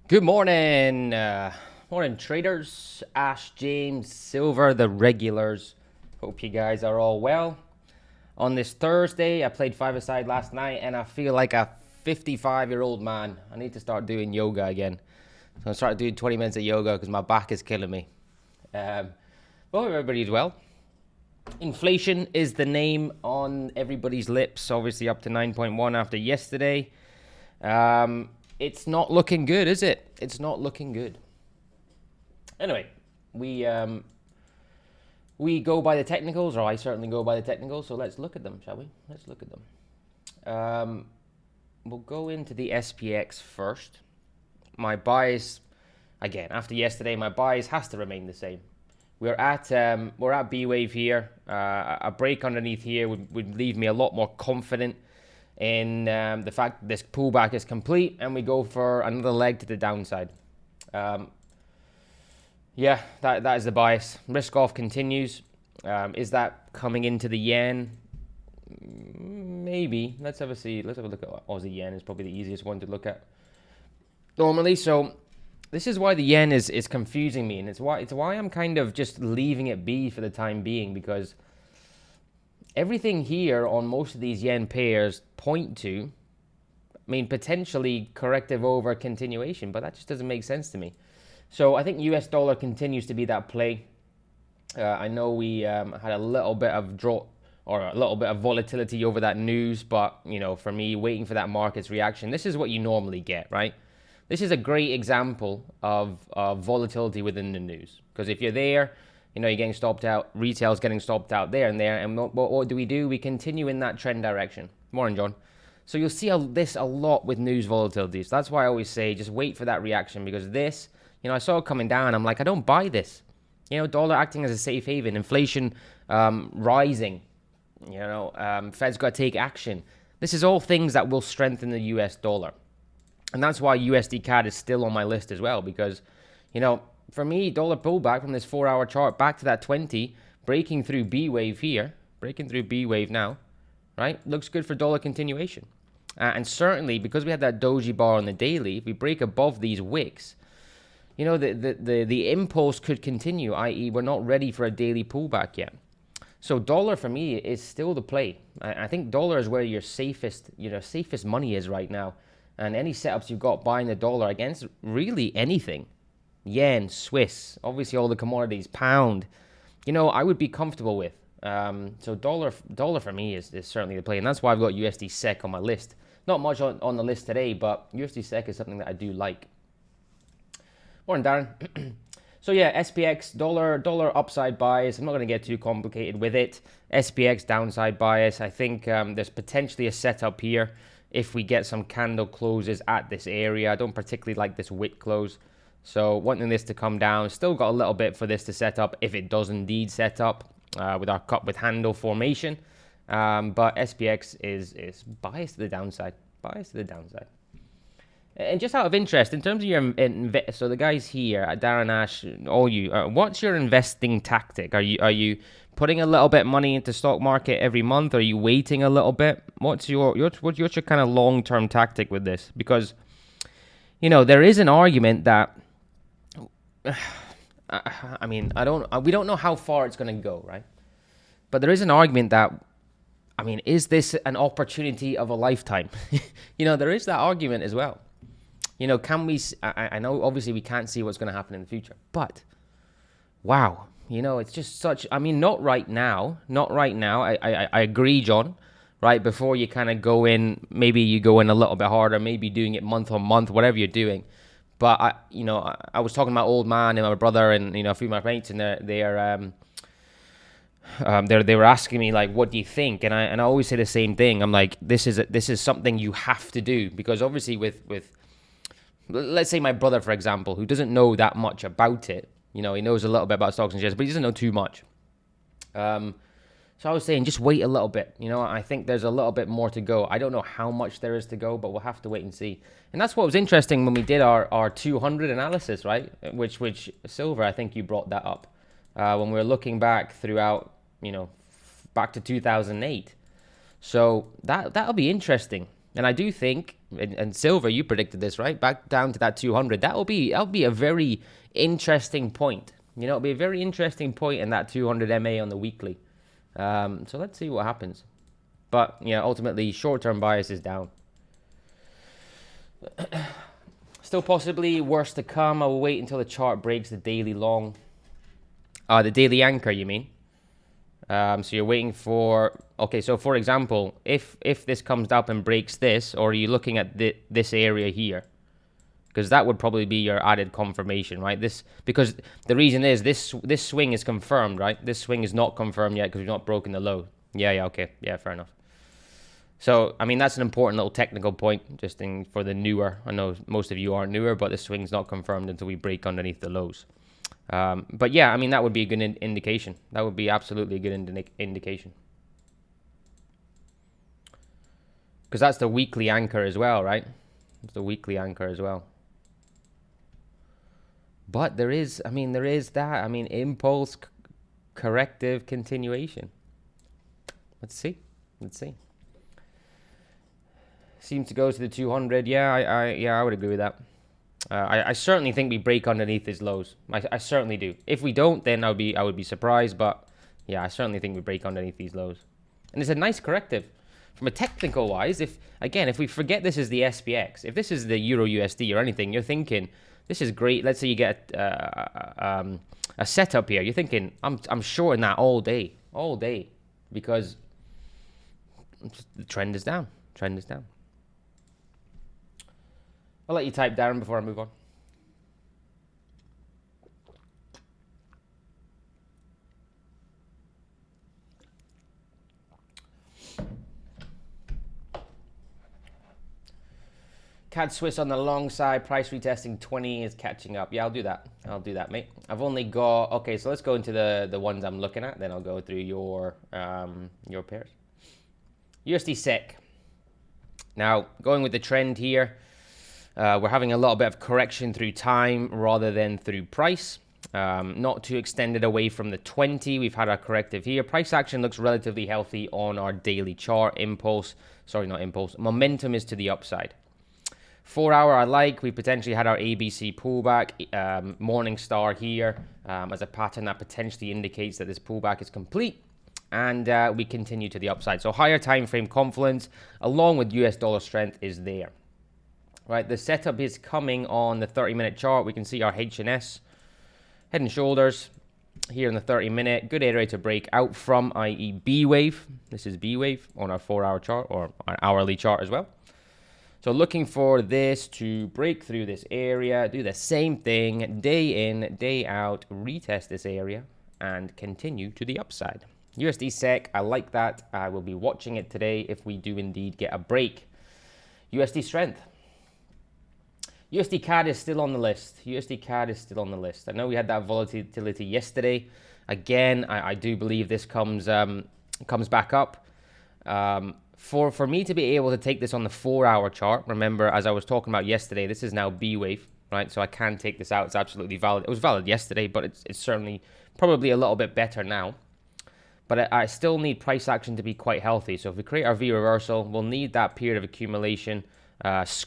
Good morning, morning traders, Ash, James, Silver, the regulars. Hope you guys are all well. On this Thursday, I played five-a-side last night and I feel like a 55-year-old man. I need to start doing yoga again. So I started doing 20 minutes of yoga because my back is killing me. Well, everybody's well. Inflation is the name on everybody's lips, obviously up to 9.1 after yesterday. It's not looking good, is it? It's not looking good. Anyway, we go by the technicals, or I certainly go by the technicals. So let's look at them, shall we? Let's look at them. We'll go into the SPX first. My bias, again, after yesterday, my bias has to remain the same. We're at B wave here. A break underneath here would leave me a lot more confident in the fact that this pullback is complete, and we go for another leg to the downside. Yeah, that is the bias. Risk off continues. Is that coming into the yen? Maybe. Let's have a see. Let's have a look at Aussie yen. Is probably the easiest one to look at normally. So this is why the yen is confusing me, and it's why I'm kind of just leaving it be for the time being, because everything here on most of these yen pairs point to, I mean, potentially corrective over continuation, but that just doesn't make sense to me. So I think US dollar continues to be that play. I know we had a little bit of drop or a little bit of volatility over that news, but you know, for me, waiting for that market's reaction, this is what you normally get, right? This is a great example of volatility within the news, because if you're there, you know, you're getting stopped out, retail's getting stopped out there, and what do? We continue in that trend direction. Morning, John. So you'll see this a lot with news volatility. So that's why I always say just wait for that reaction, because this, you know, I saw it coming down. I'm like, I don't buy this. You know, dollar acting as a safe haven, inflation rising. You know, Fed's got to take action. This is all things that will strengthen the US dollar. And that's why USD CAD is still on my list as well, because, you know, for me, dollar pullback from this 4-hour chart back to that 20, breaking through B wave here, breaking through B wave now, right? Looks good for dollar continuation. And certainly, because we had that doji bar on the daily, if we break above these wicks, you know, the impulse could continue, i.e. we're not ready for a daily pullback yet. So dollar for me is still the play. I think dollar is where your safest money is right now. And any setups you've got buying the dollar against really anything, yen, Swiss, obviously all the commodities, pound, you know, I would be comfortable with. So dollar for me is certainly the play. And that's why I've got USD SEC on my list. Not much on the list today, but USD SEC is something that I do like. Morning, Darren. So yeah, SPX, dollar upside bias. I'm not going to get too complicated with it. SPX downside bias. I think there's potentially a setup here if we get some candle closes at this area. I don't particularly like this wick close. So wanting this to come down. Still got a little bit for this to set up if it does indeed set up with our cup with handle formation. But SPX is biased to the downside. Biased to the downside. And just out of interest, in terms of your so the guys here, Darren, Ash, all you, what's your investing tactic? Are you putting a little bit of money into stock market every month? Are you waiting a little bit? What's your kind of long-term tactic with this? Because, you know, there is an argument that, I mean, we don't know how far it's going to go, right? But there is an argument that, I mean, is this an opportunity of a lifetime? You know, there is that argument as well. You know, can we? I know obviously we can't see what's going to happen in the future, but wow, you know, it's just such. I mean, not right now. I agree, John. Right before you kind of go in, maybe you go in a little bit harder, maybe doing it month on month, whatever you're doing. But I was talking to my old man and my brother and a few of my mates, and they were asking me like, what do you think? And I always say the same thing. I'm like, this is something you have to do, because obviously with let's say my brother, for example, who doesn't know that much about it, you know, he knows a little bit about stocks and shares, but he doesn't know too much. So I was saying, just wait a little bit. You know, I think there's a little bit more to go. I don't know how much there is to go, but we'll have to wait and see. And that's what was interesting when we did our 200 analysis, right? Which Silver, I think you brought that up when we were looking back throughout, you know, back to 2008. So that'll be interesting. And I do think, and Silver, you predicted this, right? Back down to that 200. That'll be a very interesting point. You know, it'll be a very interesting point in that 200 MA on the weekly. So let's see what happens. But yeah, ultimately, short-term bias is down. Still possibly worse to come. I'll wait until the chart breaks the daily long. The daily anchor, you mean? So you're waiting for... Okay, so for example, if this comes up and breaks this, or are you looking at this area here? Because that would probably be your added confirmation, right? Because the reason is this swing is confirmed, right? This swing is not confirmed yet because we've not broken the low. Yeah, okay. Yeah, fair enough. So, I mean, that's an important little technical point just for the newer. I know most of you aren't newer, but the swing's not confirmed until we break underneath the lows. But yeah, I mean, that would be a good indication. That would be absolutely a good indication. Because that's the weekly anchor as well, right? It's the weekly anchor as well. But there is that. I mean, impulse, corrective, continuation. Let's see. Seems to go to the 200. Yeah, I would agree with that. I certainly think we break underneath these lows. I certainly do. If we don't, then I would be surprised. But yeah, I certainly think we break underneath these lows. And it's a nice corrective. From a technical wise, if we forget this is the SPX, if this is the EURUSD or anything, you're thinking this is great. Let's say you get a setup here. You're thinking I'm shorting that all day, because the trend is down. I'll let you type, Darren, before I move on. CAD Swiss on the long side, price retesting 20 is catching up. Yeah, I'll do that, mate. I've only got... Okay, so let's go into the ones I'm looking at. Then I'll go through your pairs. USD SEK. Now, going with the trend here, we're having a little bit of correction through time rather than through price. Not too extended away from the 20. We've had our corrective here. Price action looks relatively healthy on our daily chart. Momentum is to the upside. 4 hour I like. We potentially had our ABC pullback. Morning star here as a pattern that potentially indicates that this pullback is complete. And we continue to the upside. So higher time frame confluence along with US dollar strength is there. Right, the setup is coming on the 30-minute chart. We can see our H&S, head and shoulders, here in the 30-minute. Good area to break out from, i.e. B wave. This is B wave on our 4-hour chart, or our hourly chart as well. So looking for this to break through this area, do the same thing, day in, day out, retest this area, and continue to the upside. USD SEK, I like that. I will be watching it today if we do indeed get a break. USD strength. USD CAD is still on the list. I know we had that volatility yesterday. Again, I do believe this comes back up. For me to be able to take this on the 4-hour chart, remember, as I was talking about yesterday, this is now B wave, right? So I can take this out. It's absolutely valid. It was valid yesterday, but it's certainly probably a little bit better now. But I still need price action to be quite healthy. So if we create our V reversal, we'll need that period of accumulation. 20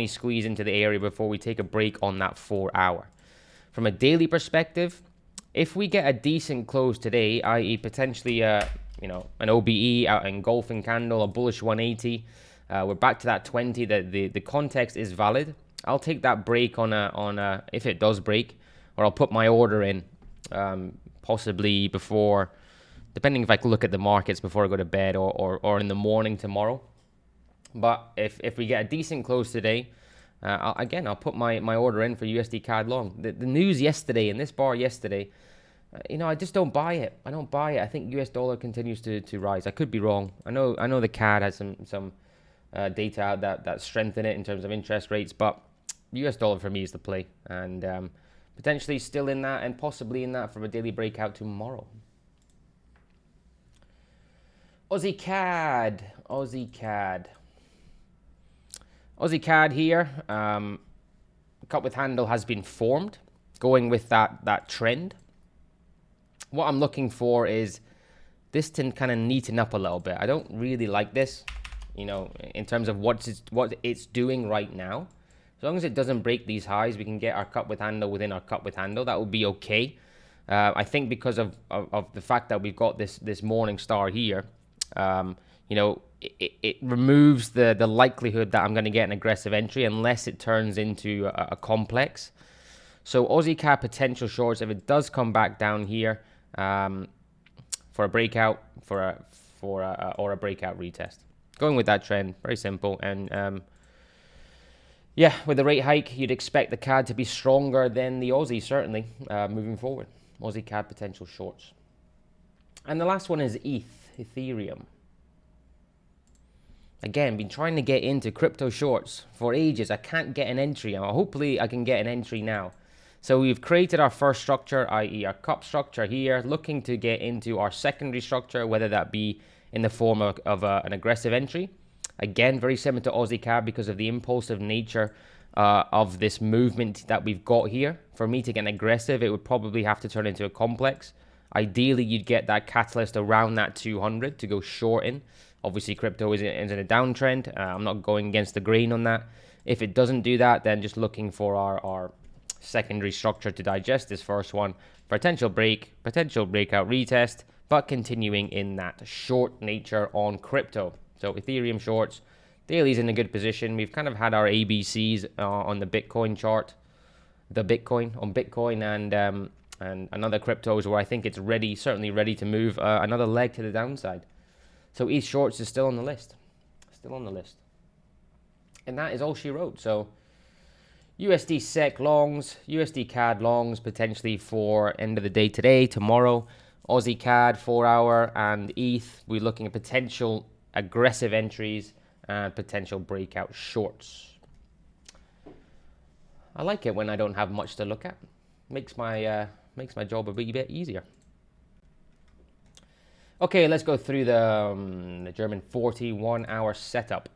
squeeze into the area before we take a break on that 4-hour. From a daily perspective, if we get a decent close today, i.e. potentially an OBE out engulfing candle, a bullish 180, we're back to that 20. The context is valid. I'll take that break on a if it does break, or I'll put my order in possibly before, depending if I can look at the markets before I go to bed or in the morning tomorrow. But if we get a decent close today, I'll put my order in for USD CAD long. The news yesterday, in this bar yesterday, I just don't buy it. I think US dollar continues to rise. I could be wrong. I know the CAD has some data out that strengthen it in terms of interest rates, but US dollar for me is the play. And potentially still in that and possibly in that from a daily breakout tomorrow. Aussie CAD here, cut with handle has been formed, going with that trend. What I'm looking for is this to kind of neaten up a little bit. I don't really like this. you know, in terms of what it's doing right now. As long as it doesn't break these highs, we can get our cup with handle within our cup with handle. That would be okay. I think because of the fact that we've got this morning star here, you know, it removes the likelihood that I'm going to get an aggressive entry unless it turns into a complex. So Aussie CAD potential shorts, if it does come back down here for a breakout, or a breakout retest. Going with that trend, very simple. And yeah, with the rate hike, you'd expect the CAD to be stronger than the Aussie, certainly, moving forward. Aussie CAD potential shorts. And the last one is Ethereum. Again, been trying to get into crypto shorts for ages. I can't get an entry. Hopefully, I can get an entry now. So we've created our first structure, i.e. our cup structure here, looking to get into our secondary structure, whether that be in the form of an aggressive entry. Again, very similar to Aussie CAD because of the impulsive nature of this movement that we've got here. For me to get aggressive, it would probably have to turn into a complex. Ideally, you'd get that catalyst around that 200 to go short in. Obviously, crypto is in a downtrend. I'm not going against the grain on that. If it doesn't do that, then just looking for our secondary structure to digest this first one. Potential breakout retest, but continuing in that short nature on crypto. So Ethereum shorts, daily's in a good position. We've kind of had our ABCs on the Bitcoin chart, on Bitcoin and other cryptos where I think it's ready, certainly ready to move another leg to the downside. So ETH shorts is still on the list, and that is all she wrote. So USD SEC longs, USD CAD longs potentially for end of the day today, tomorrow. Aussie CAD 4 hour and ETH, we're looking at potential aggressive entries and potential breakout shorts. I like it when I don't have much to look at. Makes my job a wee bit easier. Okay, let's go through the German 41 hour setup.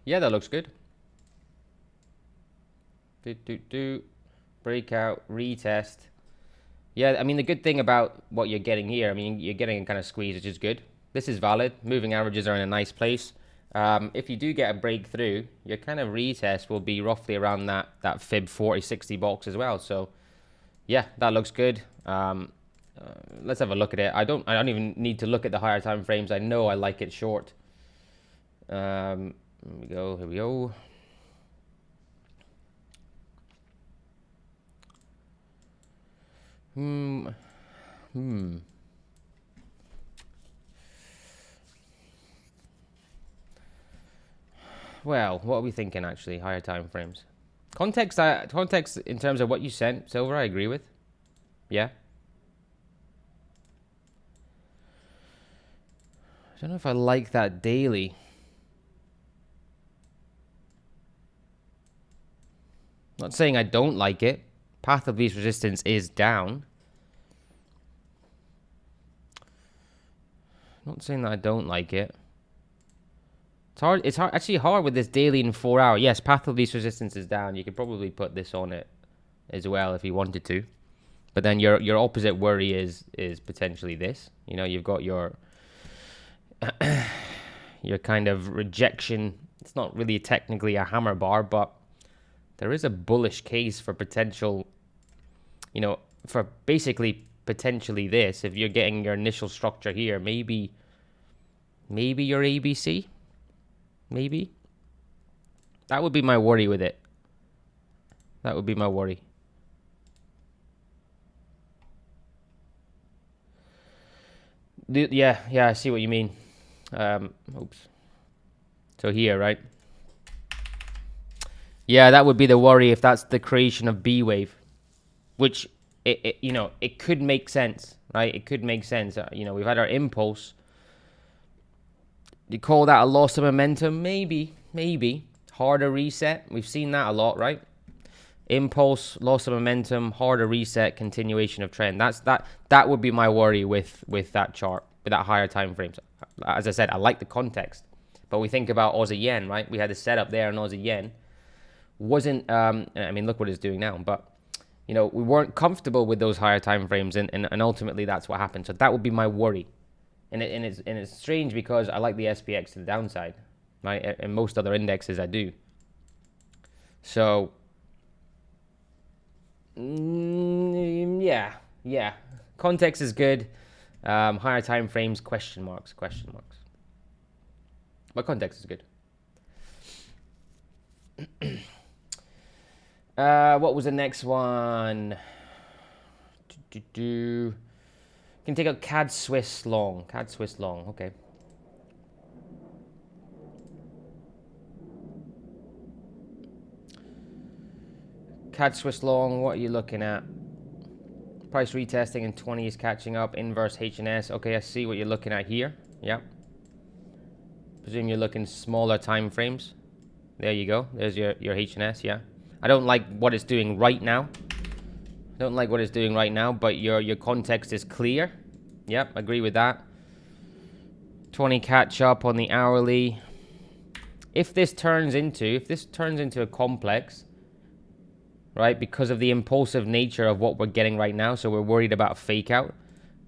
Yeah, that looks good. Breakout, retest. Yeah, I mean, the good thing about what you're getting here, I mean, you're getting a kind of squeeze, which is good. This is valid. Moving averages are in a nice place. If you do get a breakthrough, your kind of retest will be roughly around that fib 40-60 box as well. So, yeah, that looks good. Let's have a look at it. I don't even need to look at the higher time frames. I know I like it short. Here we go. Well, what are we thinking actually? Higher time frames. Context in terms of what you sent, Silver, I agree with. Yeah. I don't know if I like that daily. Not saying I don't like it. Path of least resistance is down. Not saying that I don't like it. It's hard. It's actually hard with this daily and 4 hour. Yes, path of least resistance is down. You could probably put this on it as well if you wanted to. But then your opposite worry is potentially this. You know, you've got your kind of rejection. It's not really technically a hammer bar, but there is a bullish case for potential, you know, for basically potentially this. If you're getting your initial structure here, maybe your ABC, maybe. That would be my worry with it. That would be my worry. Yeah, I see what you mean. Oops. So here, right? Yeah, that would be the worry if that's the creation of B wave, which you know, it could make sense, right? It could make sense. You know, we've had our impulse. You call that a loss of momentum? Maybe. Harder reset. We've seen that a lot, right? Impulse, loss of momentum, harder reset, continuation of trend. That would be my worry with that chart, with that higher time frames. As I said, I like the context, but we think about Aussie yen, right? We had the setup there in Aussie yen. Wasn't I mean, look what it's doing now, but you know, we weren't comfortable with those higher time frames, and ultimately that's what happened. So that would be my worry. And it's strange because I like the SPX to the downside, right? And most other indexes I do. So yeah. Context is good. Higher time frames, question marks. But context is good. What was the next one? Can take out CAD Swiss long. Okay. CAD Swiss long, what are you looking at? Price retesting in 20 is catching up. Inverse H&S. Okay, I see what you're looking at here. Yep. Presume you're looking smaller time frames. There you go. There's your H&S, yeah. I don't like what it's doing right now. But your context is clear. Yep, agree with that. 20 catch up on the hourly. If this turns into a complex, right, because of the impulsive nature of what we're getting right now, so we're worried about a fake out,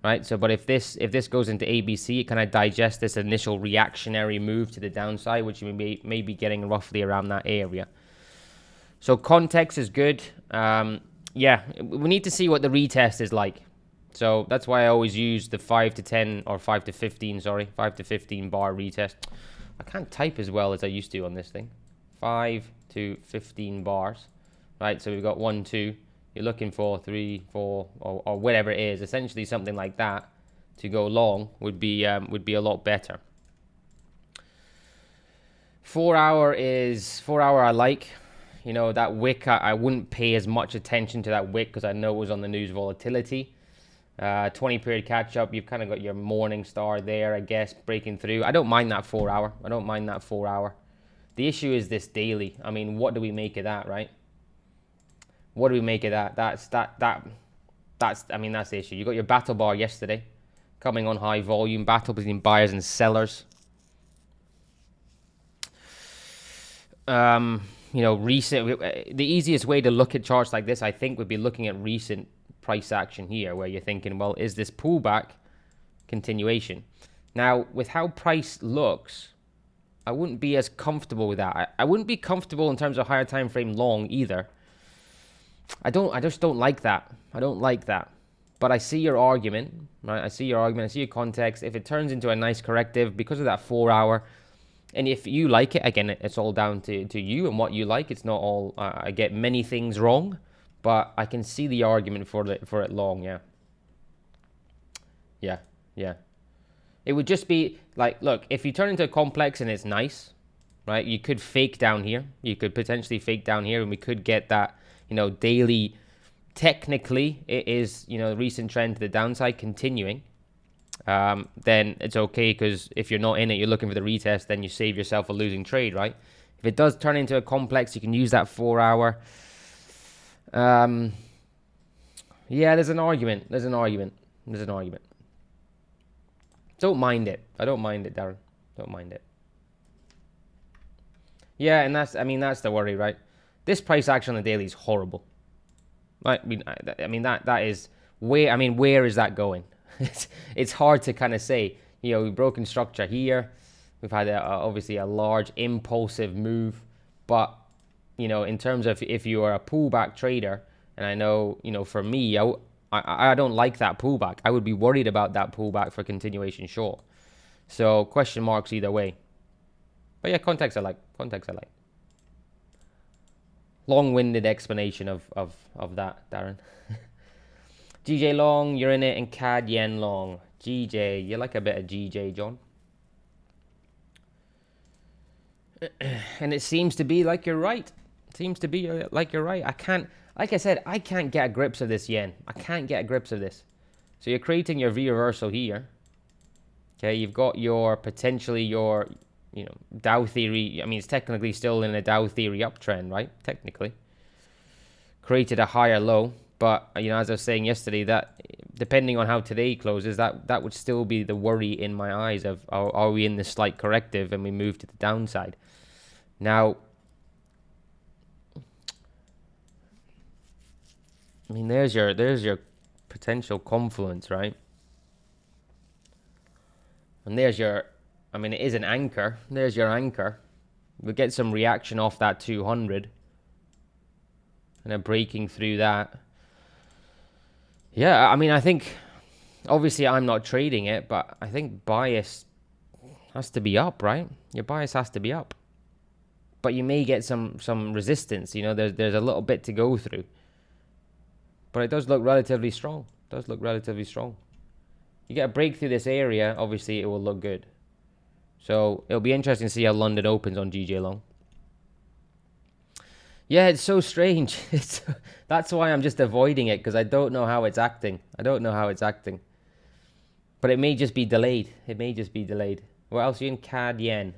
right? So, but if this goes into ABC, it kind of digests this initial reactionary move to the downside, which you may be getting roughly around that area. So context is good. Yeah, we need to see what the retest is like. So that's why I always use the 5 to 10 or 5 to 15, 5 to 15 bar retest. I can't type as well as I used to on this thing. 5 to 15 bars, right? So we've got 1, 2. You're looking for 3, 4, or whatever it is. Essentially something like that to go long would be a lot better. 4 hour I like. You know, that wick, I wouldn't pay as much attention to that wick because I know it was on the news volatility. 20 period catch up, you've kind of got your morning star there, I guess, breaking through. I don't mind that 4 hour. The issue is this daily. I mean, what do we make of that, right? What do we make of that? That's the issue. You got your battle bar yesterday, coming on high volume, battle between buyers and sellers. You know, the easiest way to look at charts like this, I think, would be looking at recent price action here, where you're thinking, well, is this pullback continuation? Now, with how price looks, I wouldn't be as comfortable with that. I wouldn't be comfortable in terms of higher time frame long either. I just don't like that. But I see your argument, right? I see your context. If it turns into a nice corrective because of that 4 hour, and if you like it, again, it's all down to you and what you like. It's not all, I get many things wrong, but I can see the argument for it long, yeah. It would just be like, look, if you turn into a complex and it's nice, right, you could fake down here. You could potentially fake down here, and we could get that, you know, daily, technically, it is, you know, recent trend to the downside continuing. Then it's okay, because if you're not in it, you're looking for the retest, then you save yourself a losing trade, right? If it does turn into a complex, you can use that 4 hour. Yeah, there's an argument. Don't mind it. I don't mind it, Darren. Don't mind it. Yeah, and that's the worry, right? This price action on the daily is horrible. Right? I mean that is where is that going? It's hard to kind of say. You know, we've broken structure here. We've had obviously a large impulsive move, but you know, in terms of if you are a pullback trader, and I know, you know, for me, I don't like that pullback. I would be worried about that pullback for continuation short. So question marks either way. But yeah, context I like. Long-winded explanation of that, Darren. GJ long, you're in it, and CAD yen long. GJ, you like a bit of GJ, John. And it seems to be like you're right. I can't, like I said, I can't get a grips of this yen. So you're creating your V reversal here. Okay, you've got your potentially your, you know, Dow theory. I mean, it's technically still in a Dow theory uptrend, right? Technically. Created a higher low. But, you know, as I was saying yesterday, that depending on how today closes, that would still be the worry in my eyes of, are we in this slight corrective and we move to the downside? Now, I mean, there's your potential confluence, right? And there's your, I mean, it is an anchor. There's your anchor. We'll get some reaction off that 200. And then breaking through that. Yeah, I mean, I think, obviously I'm not trading it, but I think bias has to be up, right? Your bias has to be up. But you may get some resistance, you know, there's a little bit to go through. But it does look relatively strong. It does look relatively strong. You get a break through this area, obviously it will look good. So it'll be interesting to see how London opens on GJ Long. Yeah, it's so strange. That's why I'm just avoiding it, because I don't know how it's acting. I don't know how it's acting. But it may just be delayed. It may just be delayed. What else are you in? CAD Yen.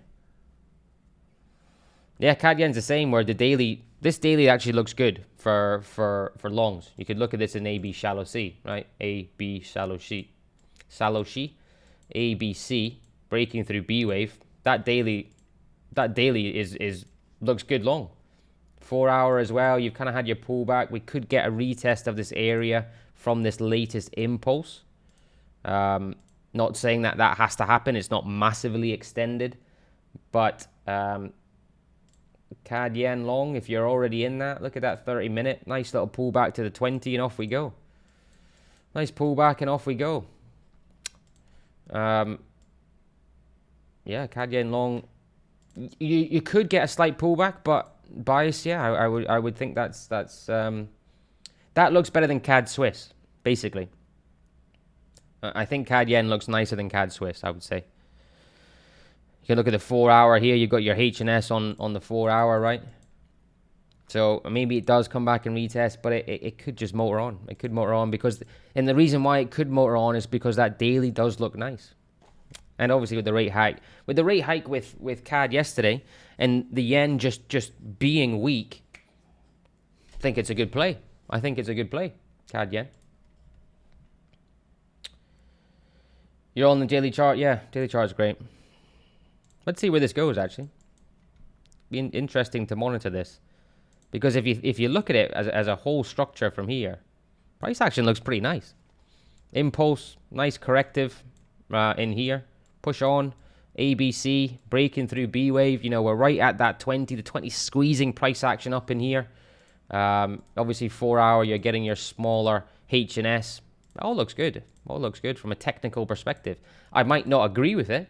Yeah, CAD Yen's the same, where the daily, this daily actually looks good for longs. You could look at this in AB shallow C, right? AB shallow C. Shallow C. ABC breaking through B wave. That daily is looks good long. 4 hour as well. You've kind of had your pullback. We could get a retest of this area from this latest impulse. Not saying that that has to happen. It's not massively extended, but CAD Yen long, if you're already in that, look at that 30-minute. Nice little pullback to the 20 and off we go. Nice pullback and off we go. Yeah, CAD Yen long. You could get a slight pullback, but bias, yeah, I would think that looks better than CAD Swiss, basically. I think CAD Yen looks nicer than CAD Swiss, I would say. You can look at the 4 hour here. You've got your H&S on the 4 hour, right? So maybe it does come back and retest, but it could just motor on. It could motor on because, and the reason why it could motor on is because that daily does look nice. And obviously with the rate hike. With the rate hike with CAD yesterday and the yen just being weak, I think it's a good play. I think it's a good play, CAD yen. You're on the daily chart? Yeah, daily chart's great. Let's see where this goes, actually. Be interesting to monitor this. Because if you look at it as a whole structure from here, price action looks pretty nice. Impulse, nice corrective in here. Push on. ABC, breaking through B wave. You know, we're right at that 20. The 20 squeezing price action up in here. Obviously, 4 hour, you're getting your smaller H&S. All looks good. All looks good from a technical perspective. I might not agree with it,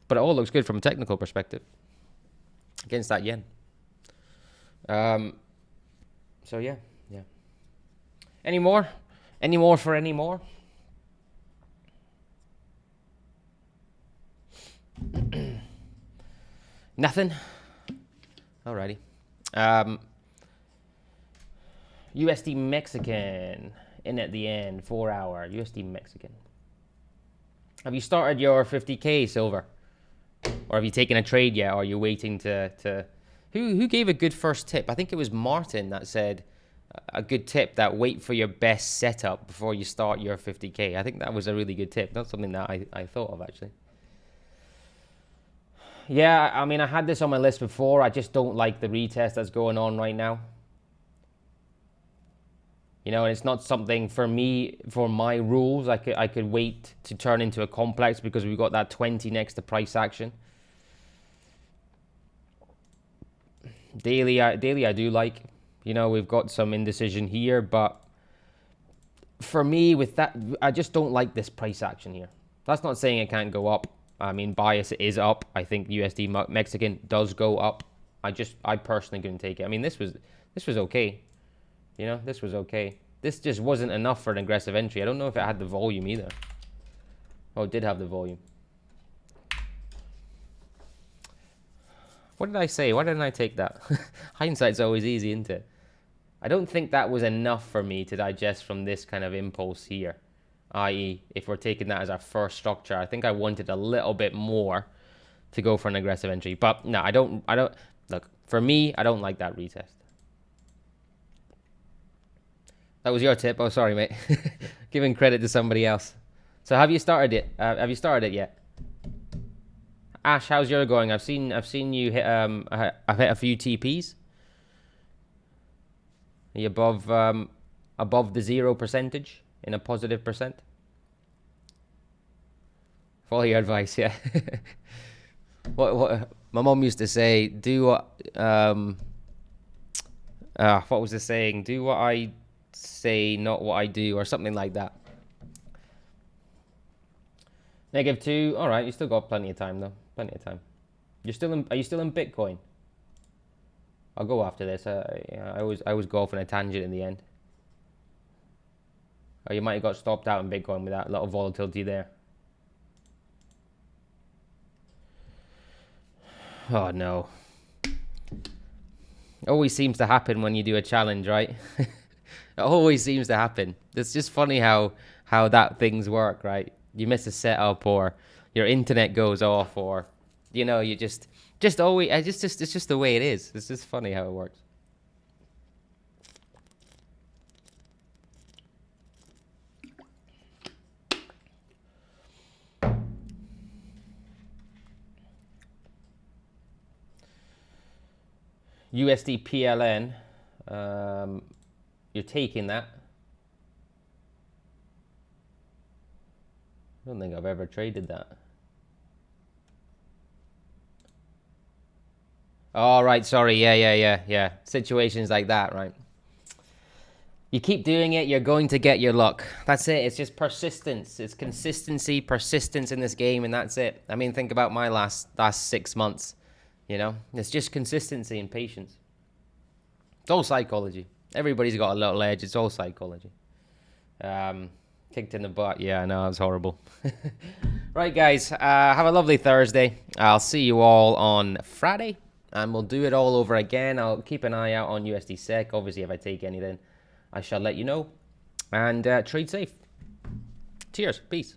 but it all looks good from a technical perspective against that yen. So yeah. Any more? Any more for any more? Nothing? Alrighty. USD Mexican in at the end, 4 hour. USD Mexican. Have you started your 50k silver? Or have you taken a trade yet? Or are you waiting to... Who gave a good first tip? I think it was Martin that said a good tip, that wait for your best setup before you start your 50k. I think that was a really good tip. Not something that I thought of, actually. Yeah, I mean, I had this on my list before. I just don't like the retest that's going on right now. You know, and it's not something for me, for my rules. I could wait to turn into a complex because we've got that 20 next to price action. Daily I do like. You know, we've got some indecision here, but for me, with that, I just don't like this price action here. That's not saying it can't go up. I mean, bias is up. I think USD Mexican does go up. I personally couldn't take it. I mean, this was okay. You know, this was okay. This just wasn't enough for an aggressive entry. I don't know if it had the volume either. Oh, it did have the volume. What did I say? Why didn't I take that? Hindsight's always easy, isn't it? I don't think that was enough for me to digest from this kind of impulse here. I.e., if we're taking that as our first structure, I think I wanted a little bit more to go for an aggressive entry. But no, I don't, look, for me, I don't like that retest. That was your tip. Oh, sorry, mate. Giving credit to somebody else. So have you started it? Have you started it yet? Ash, how's your going? I've seen you hit I've hit a few TPs. Are you above the 0% in a positive percent? Follow your advice, yeah. What my mom used to say, do what what was the saying? Do what I say, not what I do, or something like that. -2. All right, you still got plenty of time though. Plenty of time. You're still in. Are you still in Bitcoin? I'll go after this. I always go off on a tangent in the end. Oh, you might have got stopped out in Bitcoin with that lot of volatility there. Oh no. Always seems to happen when you do a challenge, right? It always seems to happen. It's just funny how that things work, right? You miss a setup, or your internet goes off, or you know, you just always it's just the way it is. It's just funny how it works. USD PLN, you're taking that. I don't think I've ever traded that. Oh, right, sorry, yeah. Situations like that, right? You keep doing it, you're going to get your luck. That's it, it's just persistence. It's consistency, persistence in this game, and that's it. I mean, think about my last 6 months, you know? It's just consistency and patience. It's all psychology. Everybody's got a little edge, it's all psychology. Kicked in the butt, yeah, I know, it was horrible. Right, guys, have a lovely Thursday. I'll see you all on Friday, and we'll do it all over again. I'll keep an eye out on USD SEC. Obviously, if I take anything, I shall let you know. And trade safe. Cheers. Peace.